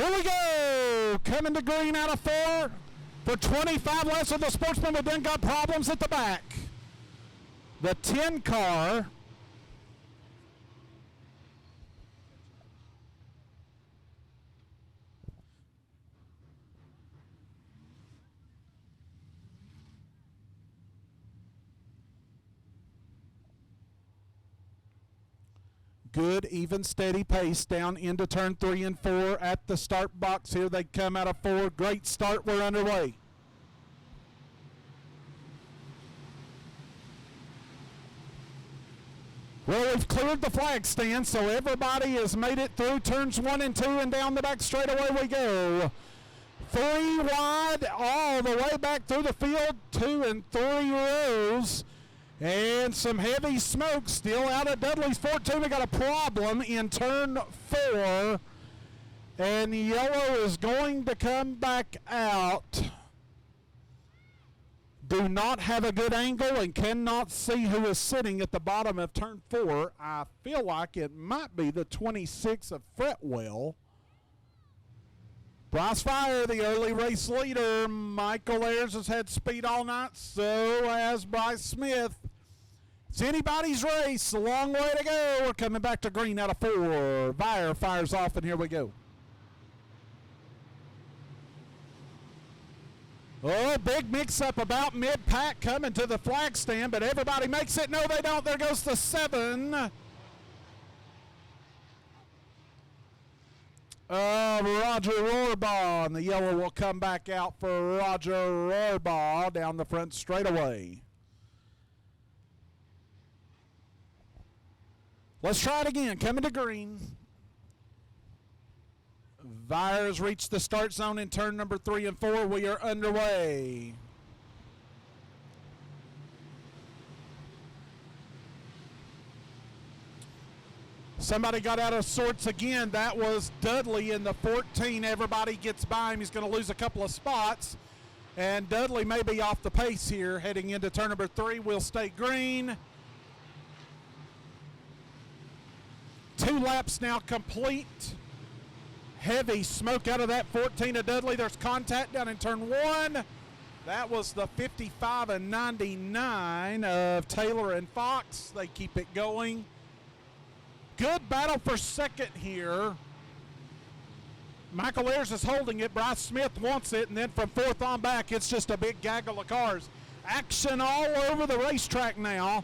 Here we go. Coming to green out of 4 for 25 laps of the Sportsman, but then got problems at the back. The 10 car. Good, even, steady pace down into turn 3 and 4 at the start box. Here they come out of 4. Great start. We're underway. Well, we've cleared the flag stand, so everybody has made it through turns 1 and 2, and down the back straightaway we go. 3 wide all the way back through the field, 2 and 3 rows. And some heavy smoke still out of Dudley's 14. We got a problem in turn 4. And yellow is going to come back out. Do not have a good angle and cannot see who is sitting at the bottom of turn 4. I feel like it might be the 26 of Fretwell. Bryce Fire, the early race leader. Michael Ayers has had speed all night. So has Bryce Smith. It's anybody's race. A long way to go. We're coming back to green out of 4. Fire fires off, and here we go. Oh, big mix-up about mid-pack coming to the flag stand, but everybody makes it. No, they don't. There goes the 7. Roger Rohrbaugh, and the yellow will come back out for Roger Rohrbaugh down the front straightaway. Let's try it again. Coming to green. Vires reached the start zone in turn number 3 and 4. We are underway. Somebody got out of sorts again. That was Dudley in the 14. Everybody gets by him. He's going to lose a couple of spots. And Dudley may be off the pace here heading into turn number 3. We'll stay green. 2 laps now complete. Heavy smoke out of that 14 of Dudley. There's contact down in turn 1. That was the 55 and 99 of Taylor and Fox. They keep it going. Good battle for second here. Michael Ayers is holding it. Bryce Smith wants it. And then from 4th on back, it's just a big gaggle of cars. Action all over the racetrack now,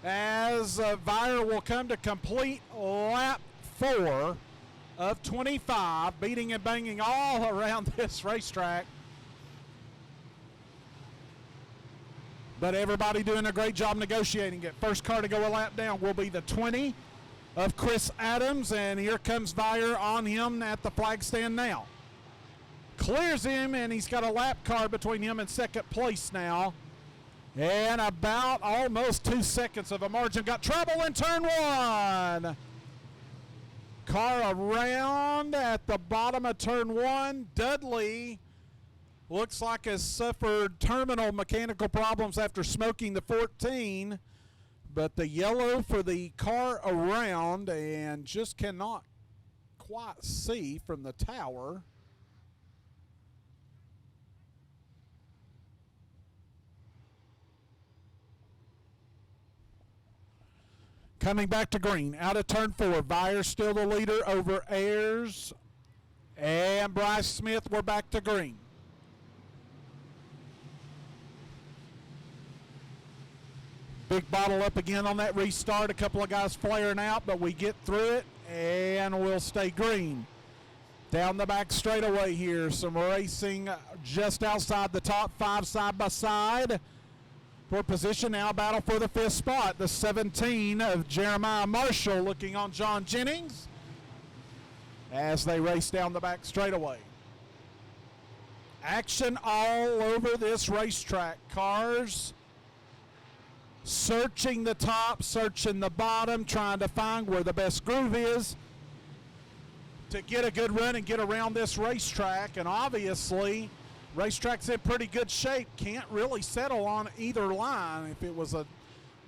as Vire will come to complete lap 4 of 25, beating and banging all around this racetrack. But everybody doing a great job negotiating it. First car to go a lap down will be the 20 of Chris Adams, and here comes Vire on him at the flag stand now. Clears him, and he's got a lap car between him and second place now. And about almost 2 seconds of a margin. Got trouble in turn 1. Car around at the bottom of turn 1. Dudley looks like has suffered terminal mechanical problems after smoking the 14. But the yellow for the car around, and just cannot quite see from the tower. Coming back to green, out of turn 4. Vire still the leader over Ayers and Bryce Smith. We're back to green. Big bottle up again on that restart. A couple of guys flaring out, but we get through it, and we'll stay green. Down the back straightaway here, some racing just outside the top 5 side by side. For position now, battle for the 5th spot. The 17 of Jeremiah Marshall looking on John Jennings as they race down the back straightaway. Action all over this racetrack. Cars searching the top, searching the bottom, trying to find where the best groove is to get a good run and get around this racetrack. And obviously, racetrack's in pretty good shape. Can't really settle on either line. If it was a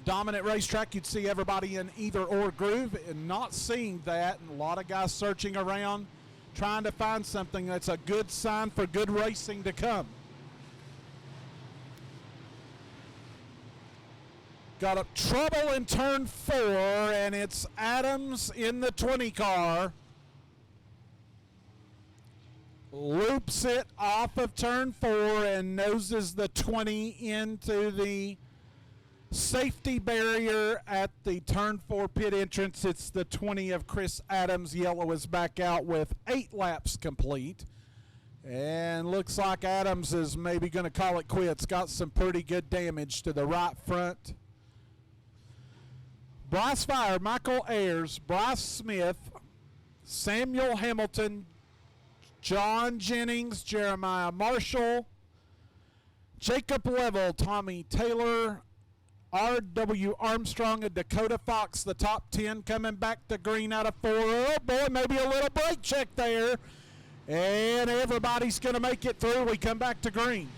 dominant racetrack, you'd see everybody in either or groove, and not seeing that. And a lot of guys searching around, trying to find something that's a good sign for good racing to come. Got a trouble in turn 4, and it's Adams in the 20 car. Loops it off of turn 4 and noses the 20 into the safety barrier at the turn 4 pit entrance. It's the 20 of Chris Adams. Yellow is back out with 8 laps complete. And looks like Adams is maybe going to call it quits. Got some pretty good damage to the right front. Bryce Fire, Michael Ayers, Bryce Smith, Samuel Hamilton, John Jennings, Jeremiah Marshall, Jacob Level, Tommy Taylor, R.W. Armstrong, and Dakota Fox, the top 10 coming back to green out of 4. Oh boy, maybe a little brake check there. And everybody's going to make it through. We come back to green.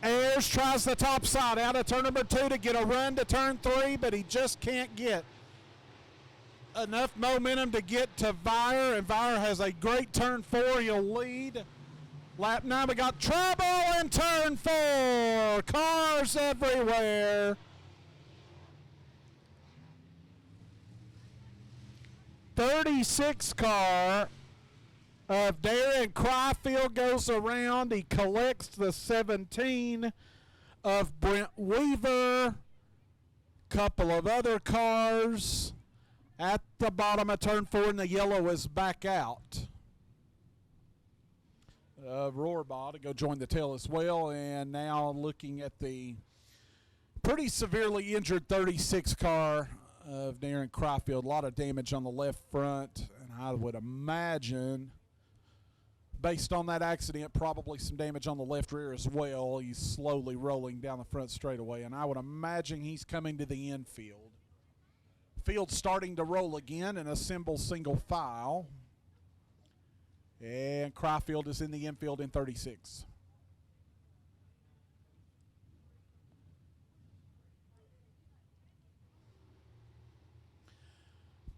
Ayers tries the top side out of turn number 2 to get a run to turn 3, but he just can't get enough momentum to get to Vire, and Vire has a great turn 4. He'll lead. Lap 9, we got trouble in turn 4. Cars everywhere. 36 car of Darren Cryfield goes around. He collects the 17 of Brent Weaver. Couple of other cars at the bottom of turn 4, and the yellow is back out. Roarbaugh to go join the tail as well, and now looking at the pretty severely injured 36 car of Darren Cryfield. A lot of damage on the left front, and I would imagine, based on that accident, probably some damage on the left rear as well. He's slowly rolling down the front straightaway, and I would imagine he's coming to the infield. Field starting to roll again and assemble single file. And Cryfield is in the infield in 36.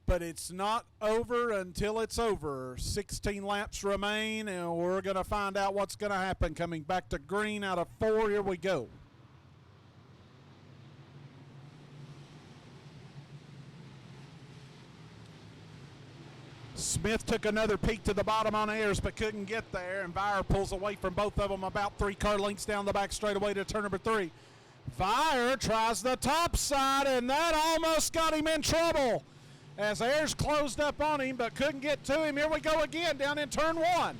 But it's not over until it's over. 16 laps remain, and we're going to find out what's going to happen. Coming back to green out of 4, here we go. Smith took another peek to the bottom on Ayers, but couldn't get there, and Vire pulls away from both of them about 3 car lengths down the back straightaway to turn number 3. Vire tries the top side, and that almost got him in trouble as Ayers closed up on him, but couldn't get to him. Here we go again down in turn 1.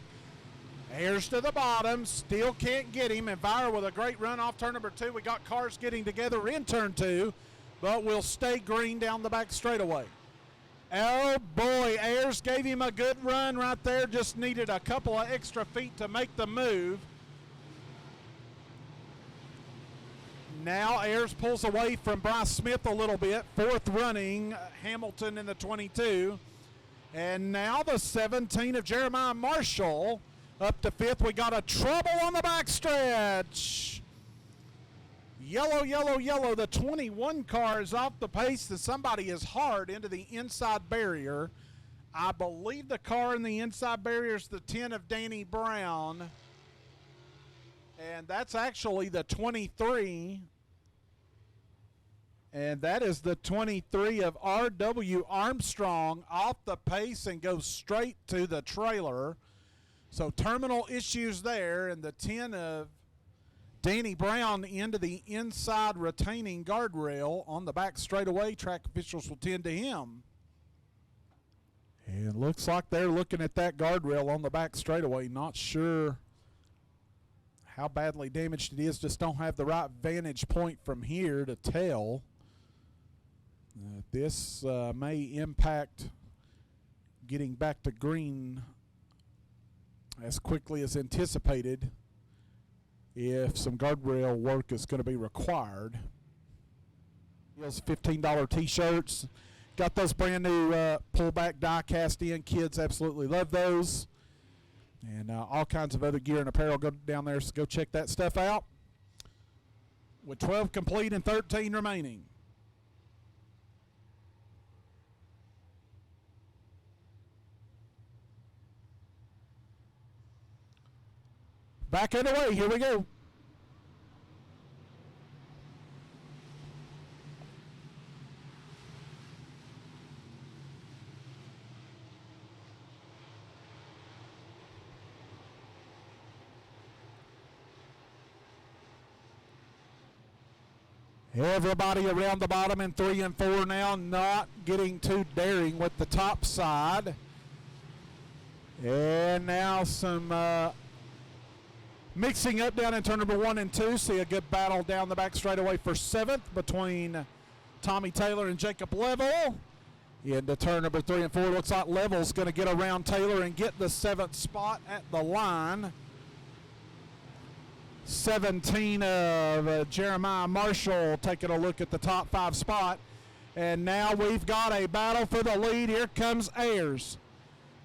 Ayers to the bottom, still can't get him, and Vire with a great run off turn number 2. We got cars getting together in turn 2, but we'll stay green down the back straightaway. Oh boy, Ayers gave him a good run right there, just needed a couple of extra feet to make the move. Now Ayers pulls away from Bryce Smith a little bit, 4th running, Hamilton in the 22. And now the 17 of Jeremiah Marshall up to 5th. We got a trouble on the backstretch. Yellow, yellow, yellow. The 21 car is off the pace, and somebody is hard into the inside barrier. I believe the car in the inside barrier is the 10 of Danny Brown. And that's actually the 23. And that is the 23 of R.W. Armstrong off the pace and goes straight to the trailer. So terminal issues there, and the 10 of Danny Brown into the inside retaining guardrail on the back straightaway. Track officials will tend to him. And it looks like they're looking at that guardrail on the back straightaway. Not sure how badly damaged it is. Just don't have the right vantage point from here to tell. This may impact getting back to green as quickly as anticipated if some guardrail work is going to be required. Those $15 t-shirts. Got those brand new pullback die cast in. Kids absolutely love those. And all kinds of other gear and apparel. Go down there, so go check that stuff out. With 12 complete and 13 remaining. Back underway. Here we go. Everybody around the bottom in 3 and 4 now, not getting too daring with the top side. And now some mixing up down in turn number 1 and 2. See a good battle down the back straightaway for 7th between Tommy Taylor and Jacob Level. Into turn number 3 and 4. Looks like Level's going to get around Taylor and get the 7th spot at the line. 17 of Jeremiah Marshall taking a look at the top 5 spot. And now we've got a battle for the lead. Here comes Ayers.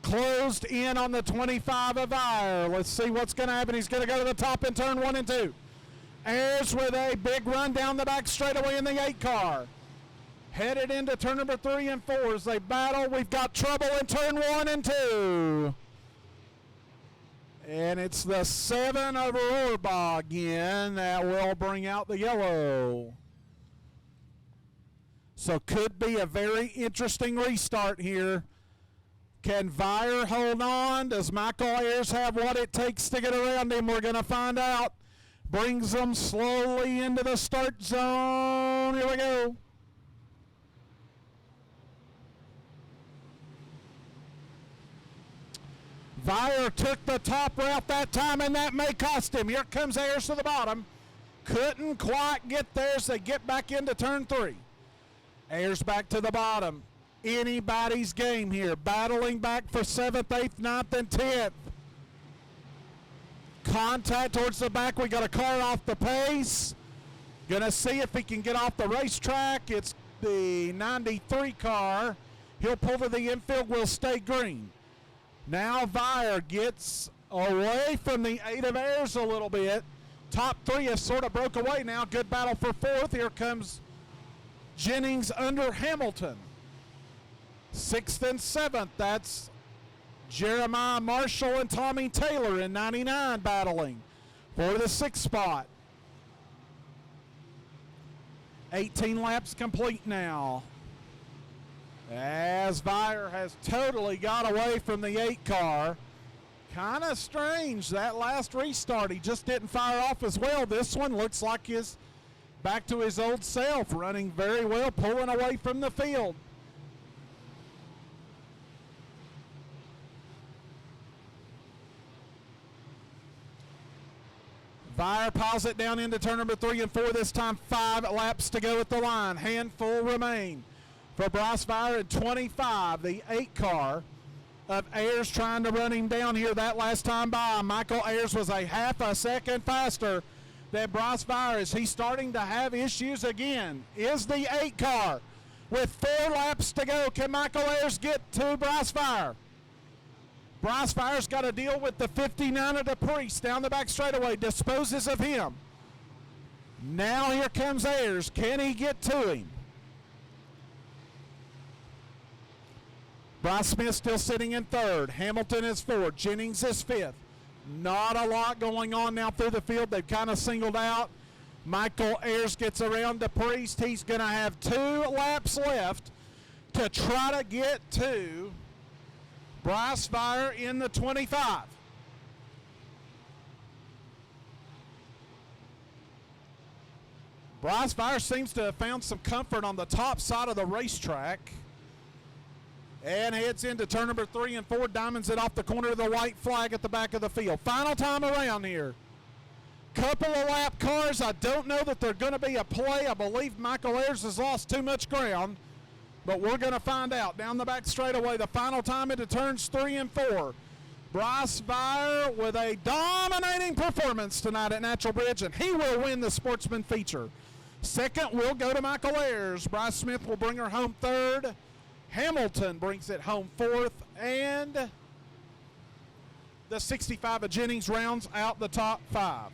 Closed in on the 25 of Iyer. Let's see what's going to happen. He's going to go to the top in turn 1 and 2. Ayers with a big run down the back straightaway in the 8 car. Headed into turn number 3 and 4 as they battle. We've got trouble in turn 1 and 2. And it's the 7 of Rohrbaugh again that will bring out the yellow. So could be a very interesting restart here. Can Vire hold on? Does Michael Ayers have what it takes to get around him? We're going to find out. Brings them slowly into the start zone. Here we go. Vire took the top route that time, and that may cost him. Here comes Ayers to the bottom. Couldn't quite get there as they get back into turn 3. Ayers back to the bottom. Anybody's game here. Battling back for 7th, 8th, 9th, and 10th. Contact towards the back. We got a car off the pace. Gonna see if he can get off the racetrack. It's the 93 car. He'll pull to the infield. Will stay green. Now Vire gets away from the 8 of Ayers a little bit. Top 3 has sort of broke away now. Good battle for 4th. Here comes Jennings under Hamilton. 6th and 7th. That's Jeremiah Marshall and Tommy Taylor in 99 battling for the 6th spot. 18 laps complete now. As Vire has totally got away from the 8 car. Kind of strange, that last restart, he just didn't fire off as well. This one looks like he's back to his old self, running very well, pulling away from the field. Vire piles it down into turn number 3 and 4. This time 5 laps to go at the line. Handful remain for Bryce Vire at 25, the 8 car of Ayers trying to run him down here that last time by. Michael Ayers was a half a second faster than Bryce Vire. Is he starting to have issues again? Is the 8 car with 4 laps to go? Can Michael Ayers get to Bryce Vire? Bryce Vire's got to deal with the 59 of the Priest down the back straightaway, disposes of him. Now here comes Ayers. Can he get to him? Bryce Smith still sitting in 3rd. Hamilton is 4th. Jennings is 5th. Not a lot going on now through the field. They've kind of singled out. Michael Ayers gets around the Priest. He's going to have 2 laps left to try to get to Bryce Vire in the 25. Bryce Vire seems to have found some comfort on the top side of the racetrack and heads into turn number 3 and 4. Diamonds it off the corner of the white flag at the back of the field. Final time around here. Couple of lap cars. I don't know that they're going to be a play. I believe Michael Ayers has lost too much ground, but we're going to find out. Down the back straightaway, the final time into turns 3 and 4. Bryce Vire with a dominating performance tonight at Natural Bridge, and he will win the Sportsman feature. Second will go to Michael Ayers. Bryce Smith will bring her home 3rd. Hamilton brings it home 4th, and the 65 of Jennings rounds out the top 5.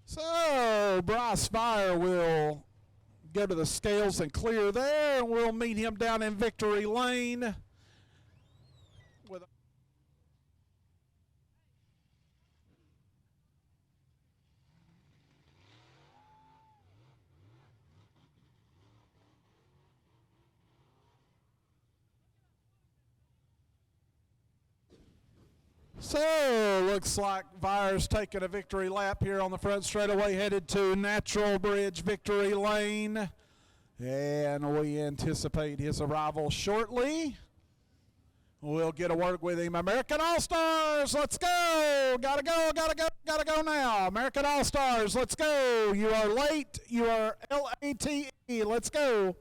So, Bryce Fire will go to the scales and clear there, and we'll meet him down in victory lane. So, looks like Vire's taking a victory lap here on the front straightaway, headed to Natural Bridge victory lane. And we anticipate his arrival shortly. We'll get to work with him. American All-Stars, let's go. Gotta go now. American All-Stars, let's go. You are late. You are L-A-T-E. Let's go.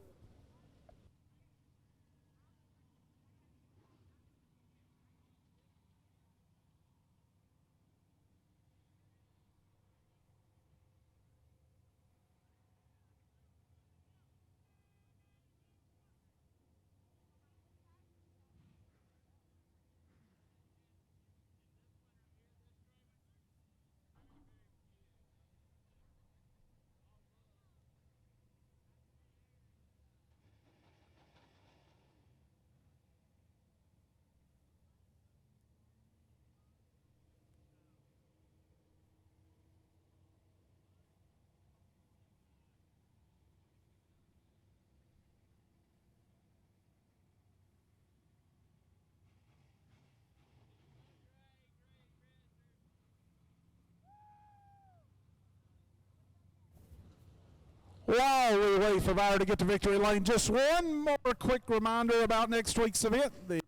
While we wait for Vire to get to victory lane, just one more quick reminder about next week's event, the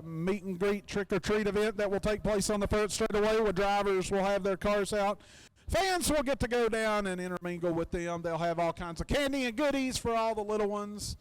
meet and greet trick-or-treat event that will take place on the front straightaway, where drivers will have their cars out. Fans will get to go down and intermingle with them. They'll have all kinds of candy and goodies for all the little ones.